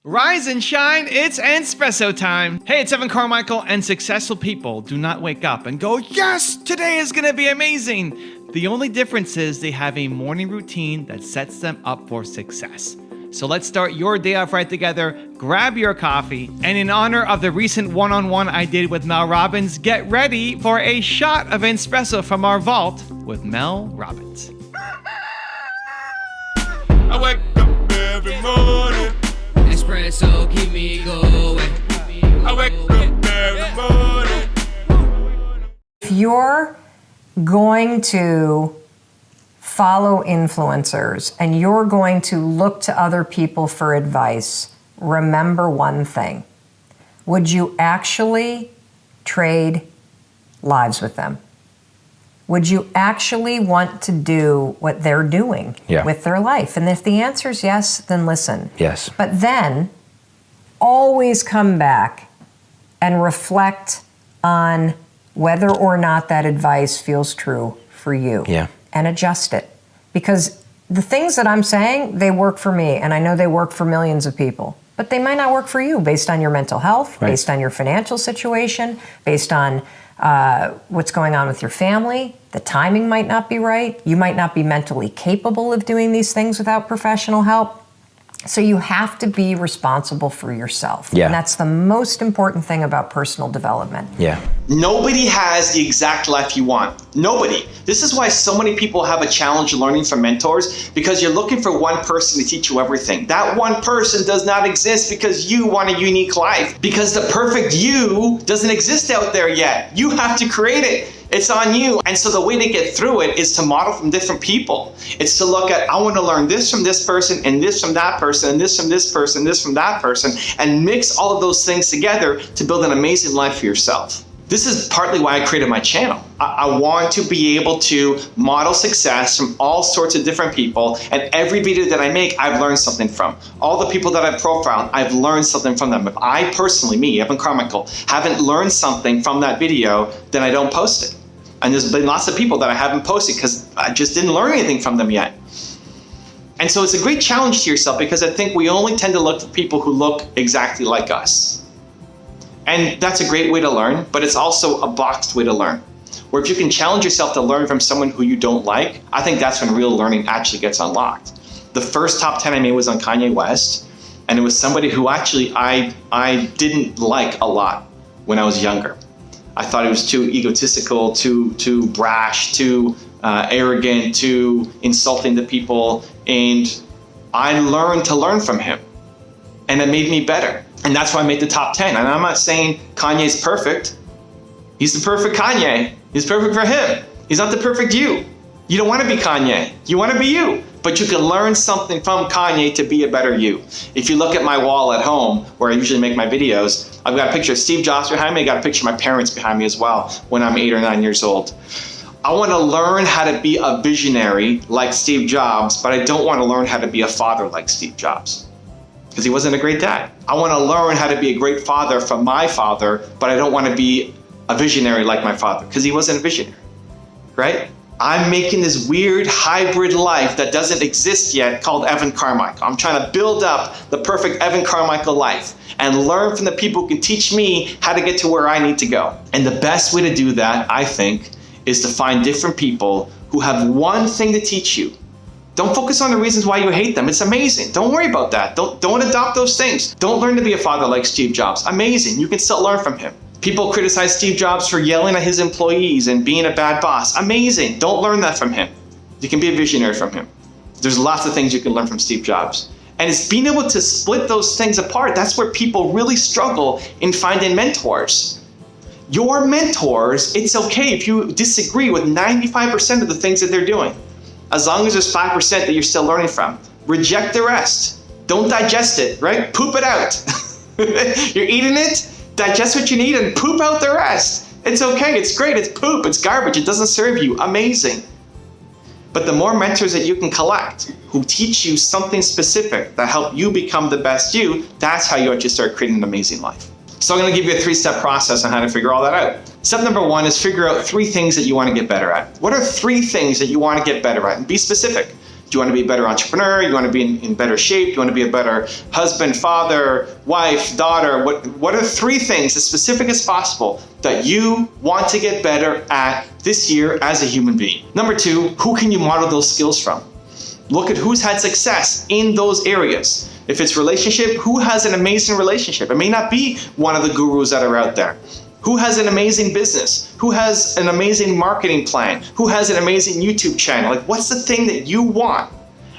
Rise and shine, it's espresso time. Hey, it's Evan Carmichael, and successful people do not wake up and go, yes, today is gonna be amazing. The only difference is they have a morning routine that sets them up for success. So let's start your day off right together, grab your coffee, and in honor of the recent one-on-one I did with Mel Robbins, get ready for a shot of espresso from our vault with Mel Robbins. I wake up every morning. Espresso, keep me going. I wake up every morning. If you're going to follow influencers and you're going to look to other people for advice, remember one thing. Would you actually trade lives with them? Would you actually want to do what they're doing with their life? And if the answer is yes, then listen. Yes. But then always come back and reflect on whether or not that advice feels true for you. Yeah. And adjust it. Because the things that I'm saying, they work for me, and I know they work for millions of people. But they might not work for you based on your mental health, based on your financial situation, based on what's going on with your family. The timing might not be right. You might not be mentally capable of doing these things without professional help. So you have to be responsible for yourself. Yeah. And that's the most important thing about personal development. Yeah. Nobody has the exact life you want. Nobody. This is why so many people have a challenge learning from mentors, because you're looking for one person to teach you everything. That one person does not exist because you want a unique life. Because the perfect you doesn't exist out there yet. You have to create it. It's on you. And so the way to get through it is to model from different people. It's to look at, I want to learn this from this person, and this from that person, and this from this person, this from that person, and mix all of those things together to build an amazing life for yourself. This is partly why I created my channel. I want to be able to model success from all sorts of different people, and every video that I make, I've learned something from. All the people that I've profiled, I've learned something from them. If I personally, me, Evan Carmichael, haven't learned something from that video, then I don't post it. And there's been lots of people that I haven't posted because I just didn't learn anything from them yet. And so it's a great challenge to yourself, because I think we only tend to look for people who look exactly like us. And that's a great way to learn, but it's also a boxed way to learn. Where if you can challenge yourself to learn from someone who you don't like, I think that's when real learning actually gets unlocked. The first top 10 I made was on Kanye West, and it was somebody who actually I didn't like a lot when I was younger. I thought he was too egotistical, too brash, too arrogant, too insulting to people, and I learned to learn from him, and it made me better. And that's why I made the top 10. And I'm not saying Kanye's perfect. He's the perfect Kanye. He's perfect for him. He's not the perfect you. You don't want to be Kanye. You want to be you. But you can learn something from Kanye to be a better you. If you look at my wall at home, where I usually make my videos, I've got a picture of Steve Jobs behind me. I got a picture of my parents behind me as well when I'm 8 or 9 years old. I want to learn how to be a visionary like Steve Jobs, but I don't want to learn how to be a father like Steve Jobs, because he wasn't a great dad. I want to learn how to be a great father from my father, but I don't want to be a visionary like my father, because he wasn't a visionary, right? I'm making this weird hybrid life that doesn't exist yet called Evan Carmichael. I'm trying to build up the perfect Evan Carmichael life and learn from the people who can teach me how to get to where I need to go. And the best way to do that, I think, is to find different people who have one thing to teach you. Don't focus on the reasons why you hate them. It's amazing. Don't worry about that. Don't adopt those things. Don't learn to be a father like Steve Jobs. Amazing. You can still learn from him. People criticize Steve Jobs for yelling at his employees and being a bad boss. Amazing. Don't learn that from him. You can be a visionary from him. There's lots of things you can learn from Steve Jobs. And it's being able to split those things apart. That's where people really struggle in finding mentors. Your mentors, it's okay if you disagree with 95% of the things that they're doing, as long as there's 5% that you're still learning from. Reject the rest. Don't digest it, right? Poop it out. You're eating it, digest what you need and poop out the rest. It's okay, it's great, it's poop, it's garbage, it doesn't serve you, amazing. But the more mentors that you can collect who teach you something specific that help you become the best you, that's how you actually start creating an amazing life. So I'm gonna give you a 3-step process on how to figure all that out. Step number 1 is figure out 3 things that you wanna get better at. What are 3 things that you wanna get better at? And be specific. Do you want to be a better entrepreneur? You want to be in better shape? You want to be a better husband, father, wife, daughter? What are 3 things, as specific as possible, that you want to get better at this year as a human being? Number 2, who can you model those skills from? Look at who's had success in those areas. If it's relationship, who has an amazing relationship? It may not be one of the gurus that are out there. Who has an amazing business? Who has an amazing marketing plan? Who has an amazing YouTube channel? Like, what's the thing that you want?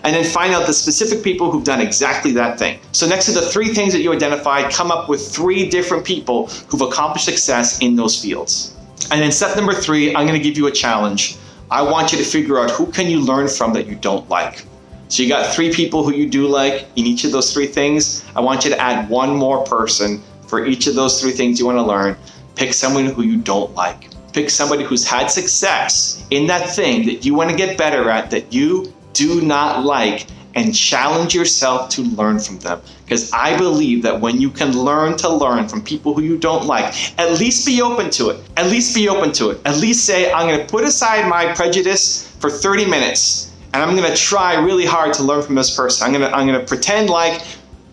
And then find out the specific people who've done exactly that thing. So next to the 3 things that you identified, come up with 3 different people who've accomplished success in those fields. And then step number 3, I'm gonna give you a challenge. I want you to figure out who can you learn from that you don't like. So you got 3 people who you do like in each of those 3 things. I want you to add 1 more person for each of those 3 things you want to learn. Pick someone who you don't like. Pick somebody who's had success in that thing that you want to get better at, that you do not like, and challenge yourself to learn from them. Because I believe that when you can learn from people who you don't like, at least be open to it. At least be open to it. At least say, I'm going to put aside my prejudice for 30 minutes, and I'm going to try really hard to learn from this person. I'm going to pretend like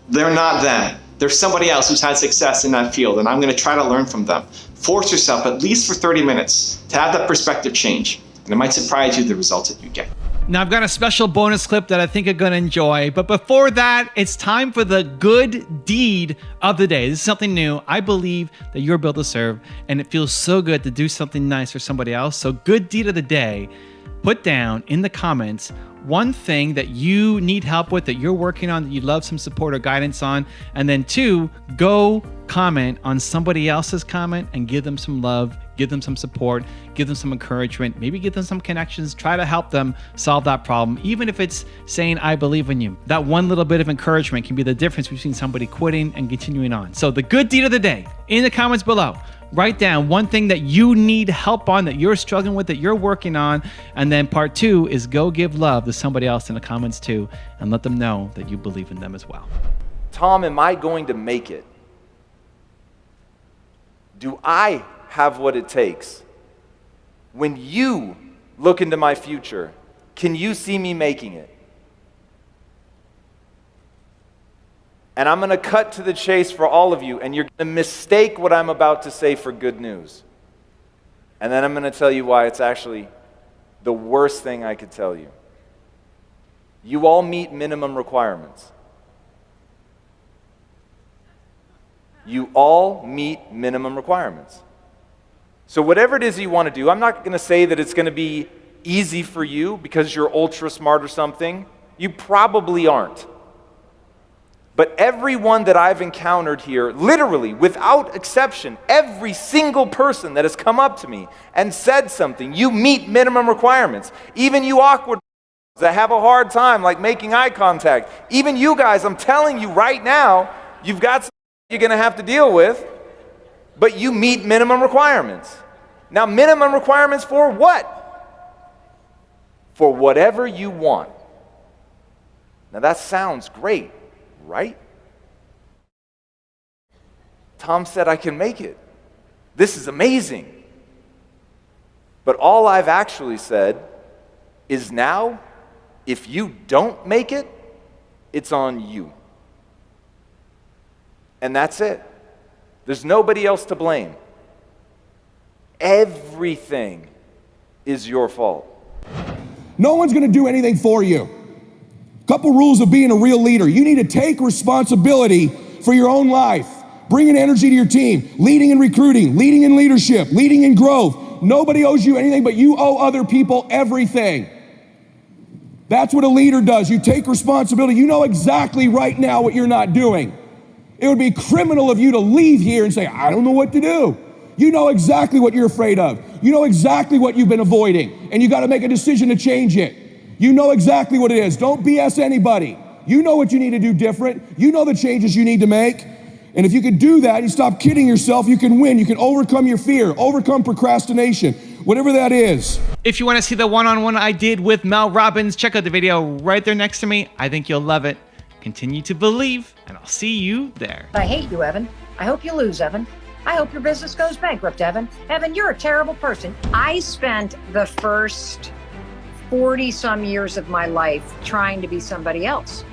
they're not them. There's somebody else who's had success in that field, and I'm going to try to learn from them. Force yourself, at least for 30 minutes, to have that perspective change. And it might surprise you the results that you get. Now, I've got a special bonus clip that I think you're going to enjoy. But before that, it's time for the good deed of the day. This is something new. I believe that you're built to serve, and it feels so good to do something nice for somebody else. So good deed of the day, put down in the comments 1 thing that you need help with, that you're working on, that you'd love some support or guidance on. And then 2, go comment on somebody else's comment and give them some love, give them some support, give them some encouragement, maybe give them some connections, try to help them solve that problem. Even if it's saying, I believe in you. That 1 little bit of encouragement can be the difference between somebody quitting and continuing on. So the good deed of the day, in the comments below, write down 1 thing that you need help on, that you're struggling with, that you're working on. And then part 2 is go give love to somebody else in the comments too, and let them know that you believe in them as well. Tom, am I going to make it? Do I have what it takes? When you look into my future, can you see me making it? And I'm going to cut to the chase for all of you, and you're going to mistake what I'm about to say for good news. And then I'm going to tell you why it's actually the worst thing I could tell you. You all meet minimum requirements. You all meet minimum requirements. So whatever it is you want to do, I'm not going to say that it's going to be easy for you because you're ultra smart or something. You probably aren't. But everyone that I've encountered here, literally, without exception, every single person that has come up to me and said something, you meet minimum requirements. Even you awkward that have a hard time like making eye contact. Even you guys, I'm telling you right now, you've got something you're going to have to deal with, but you meet minimum requirements. Now, minimum requirements for what? For whatever you want. Now, that sounds great, right? Tom said I can make it. This is amazing. But all I've actually said is now, if you don't make it, it's on you. And that's it. There's nobody else to blame. Everything is your fault. No one's going to do anything for you. Couple rules of being a real leader. You need to take responsibility for your own life. Bringing energy to your team. Leading in recruiting. Leading in leadership. Leading in growth. Nobody owes you anything, but you owe other people everything. That's what a leader does. You take responsibility. You know exactly right now what you're not doing. It would be criminal of you to leave here and say, I don't know what to do. You know exactly what you're afraid of. You know exactly what you've been avoiding, and you got to make a decision to change it. You know exactly what it is. Don't BS anybody. You know what you need to do different. You know the changes you need to make. And if you can do that, you stop kidding yourself, you can win. You can overcome your fear, overcome procrastination, whatever that is. If you want to see the one-on-one I did with Mel Robbins, check out the video right there next to me. I think you'll love it. Continue to believe, and I'll see you there. I hate you, Evan. I hope you lose, Evan. I hope your business goes bankrupt, Evan. Evan, you're a terrible person. I spent the first 40 some years of my life trying to be somebody else.